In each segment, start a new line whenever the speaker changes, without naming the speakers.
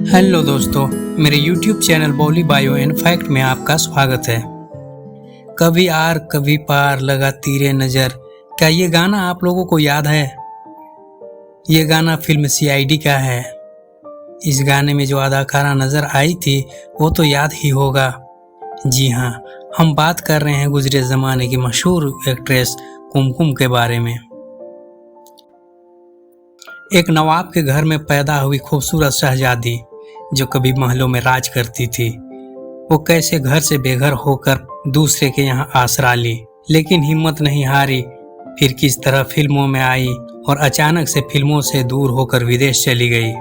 Hello दोस्तों, मेरे YouTube channel Bolly Bio and Fact में आपका स्वागत है। कभी आर कभी पार लगा तीरे नज़र, क्या ये गाना आप लोगों को याद है? ये गाना फिल्म CID का है। इस गाने में जो अदाकारा नज़र आई थी वो तो याद ही होगा। जी हाँ, हम बात कर रहे हैं गुजरे ज़माने की मशहूर एक्ट्रेस कुमकुम के बारे में। एक नवाब के घर में पैदा हुई खूबसूरत शहजादी जो कभी महलों में राज करती थी। वो कैसे घर से बेघर होकर दूसरे के यहाँ आसरा ली, लेकिन हिम्मत नहीं हारी। फिर किस तरह फिल्मों में आई और अचानक से फिल्मों से दूर होकर विदेश चली गई।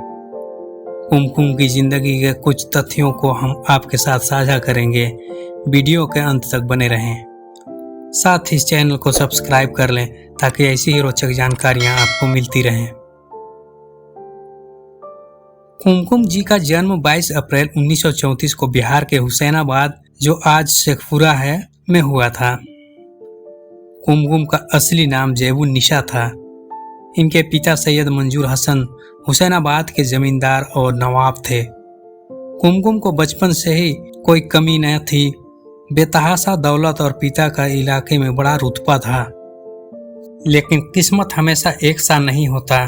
कुमकुम की जिंदगी के कुछ तथ्यों को हम आपके साथ साझा करेंगे। वीडियो के अंत तक बने रहें। साथ ही इस चैनल को सब्सक्राइब कर लें ताकि ऐसी ही रोचक जानकारियाँ आपको मिलती रहें। कुमकुम जी का जन्म 22 अप्रैल 1934 को बिहार के हुसैनाबाद, जो आज शेखपुरा है, में हुआ था। कुमकुम का असली नाम ज़ैबुन्निसा था। इनके पिता सैयद मंजूर हसन हुसैनाबाद के जमींदार और नवाब थे। कुमकुम को बचपन से ही कोई कमी न थी। बेतहाशा दौलत और पिता का इलाके में बड़ा रुतबा था, लेकिन किस्मत हमेशा एक सा नहीं होता।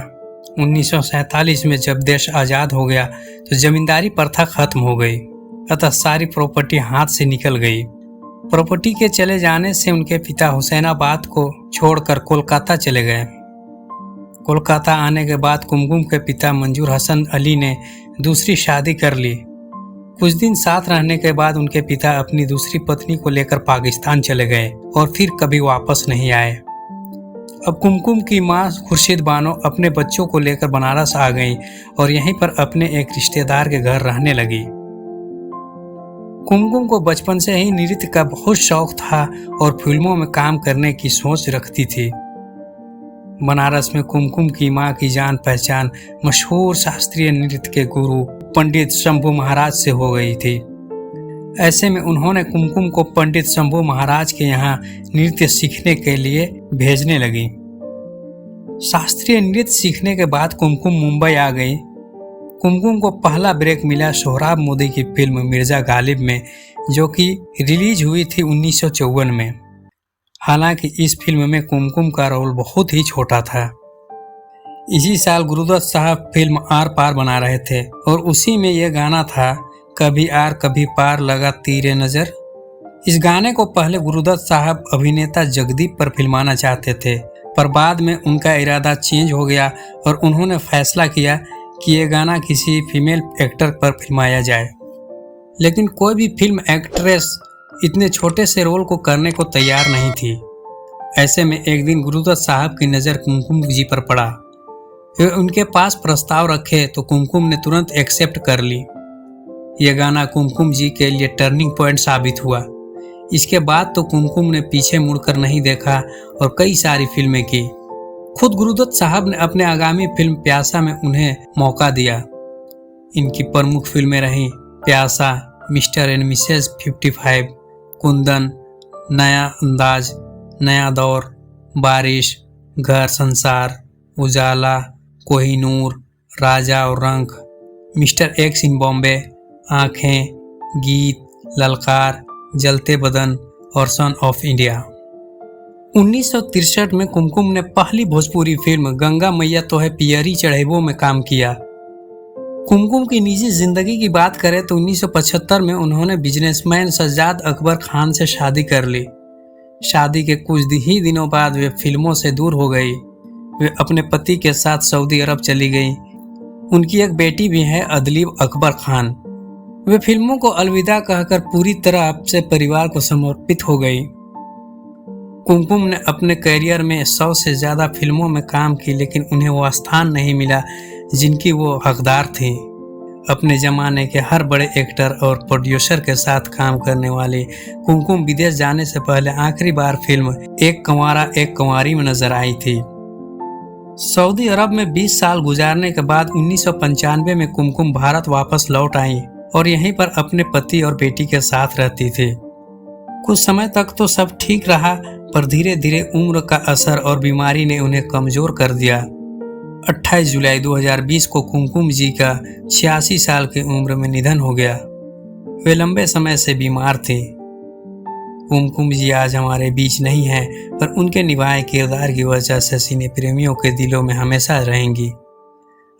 1947 में जब देश आज़ाद हो गया तो जमींदारी प्रथा खत्म हो गई, अतः सारी प्रॉपर्टी हाथ से निकल गई। प्रॉपर्टी के चले जाने से उनके पिता हुसैनाबाद को छोड़कर कोलकाता चले गए। कोलकाता आने के बाद कुमकुम के पिता मंजूर हसन अली ने दूसरी शादी कर ली। कुछ दिन साथ रहने के बाद उनके पिता अपनी दूसरी पत्नी को लेकर पाकिस्तान चले गए और फिर कभी वापस नहीं आए। अब कुमकुम की मां खुर्शीद बानो अपने बच्चों को लेकर बनारस आ गई और यहीं पर अपने एक रिश्तेदार के घर रहने लगी। कुमकुम को बचपन से ही नृत्य का बहुत शौक था और फिल्मों में काम करने की सोच रखती थी। बनारस में कुमकुम की मां की जान पहचान मशहूर शास्त्रीय नृत्य के गुरु पंडित शंभू महाराज से हो गई थी। ऐसे में उन्होंने कुमकुम को पंडित शंभू महाराज के यहाँ नृत्य सीखने के लिए भेजने लगी। शास्त्रीय नृत्य सीखने के बाद कुमकुम मुंबई आ गई। कुमकुम को पहला ब्रेक मिला सोहराब मोदी की फिल्म मिर्जा गालिब में, जो कि रिलीज हुई थी 1954 में। हालांकि इस फिल्म में कुमकुम का रोल बहुत ही छोटा था। इसी साल गुरुदत्त साहब फिल्म आर पार बना रहे थे और उसी में यह गाना था, कभी आर कभी पार लगा तीरे नज़र। इस गाने को पहले गुरुदत्त साहब अभिनेता जगदीप पर फिल्माना चाहते थे, पर बाद में उनका इरादा चेंज हो गया और उन्होंने फैसला किया कि ये गाना किसी फीमेल एक्टर पर फिल्माया जाए। लेकिन कोई भी फिल्म एक्ट्रेस इतने छोटे से रोल को करने को तैयार नहीं थी। ऐसे में एक दिन गुरुदत्त साहब की नज़र कुमकुम जी पर पड़ा। वे उनके पास प्रस्ताव रखे तो कुमकुम ने तुरंत एक्सेप्ट कर ली। यह गाना कुमकुम जी के लिए टर्निंग पॉइंट साबित हुआ। इसके बाद तो कुमकुम ने पीछे मुड़कर नहीं देखा और कई सारी फिल्में की। खुद गुरुदत्त साहब ने अपने आगामी फिल्म प्यासा में उन्हें मौका दिया। इनकी प्रमुख फिल्में रहीं प्यासा, मिस्टर एंड मिसेज 55, कुंदन, नया अंदाज, नया दौर, बारिश, घर संसार, उजाला, कोहिनूर, राजा और रंक, मिस्टर एक्स इन बॉम्बे, आँखें, गीत, ललकार, जलते बदन और सन ऑफ इंडिया। 1963 में कुमकुम ने पहली भोजपुरी फिल्म गंगा मैया तो है पियरी चढ़ेबो में काम किया। कुमकुम की निजी जिंदगी की बात करें तो 1975 में उन्होंने बिजनेसमैन सज्जाद अकबर खान से शादी कर ली। शादी के कुछ ही दिनों बाद वे फिल्मों से दूर हो गई। वे अपने पति के साथ सऊदी अरब चली गई। उनकी एक बेटी भी है, अदलीब अकबर खान। वे फिल्मों को अलविदा कहकर पूरी तरह अपने परिवार को समर्पित हो गई। कुमकुम ने अपने करियर में 100 से ज़्यादा फिल्मों में काम की, लेकिन उन्हें वो स्थान नहीं मिला जिनकी वो हकदार थी। अपने ज़माने के हर बड़े एक्टर और प्रोड्यूसर के साथ काम करने वाली कुमकुम विदेश जाने से पहले आखिरी बार फिल्म एक कंवारा एक कंवारी में नजर आई थी। सऊदी अरब में 20 साल गुजारने के बाद 1995 में कुमकुम भारत वापस लौट आई और यहीं पर अपने पति और बेटी के साथ रहती थी। कुछ समय तक तो सब ठीक रहा, पर धीरे धीरे उम्र का असर और बीमारी ने उन्हें कमजोर कर दिया। 28 जुलाई 2020 को कुमकुम जी का 86 साल की उम्र में निधन हो गया। वे लंबे समय से बीमार थे। कुमकुम जी आज हमारे बीच नहीं हैं, पर उनके निभाए किरदार की वजह से सिने प्रेमियों के दिलों में हमेशा रहेंगी।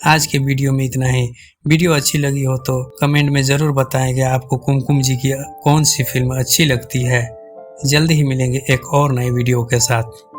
आज के वीडियो में इतना ही। वीडियो अच्छी लगी हो तो कमेंट में ज़रूर बताएं कि आपको कुमकुम जी की कौन सी फिल्म अच्छी लगती है। जल्द ही मिलेंगे एक और नए वीडियो के साथ।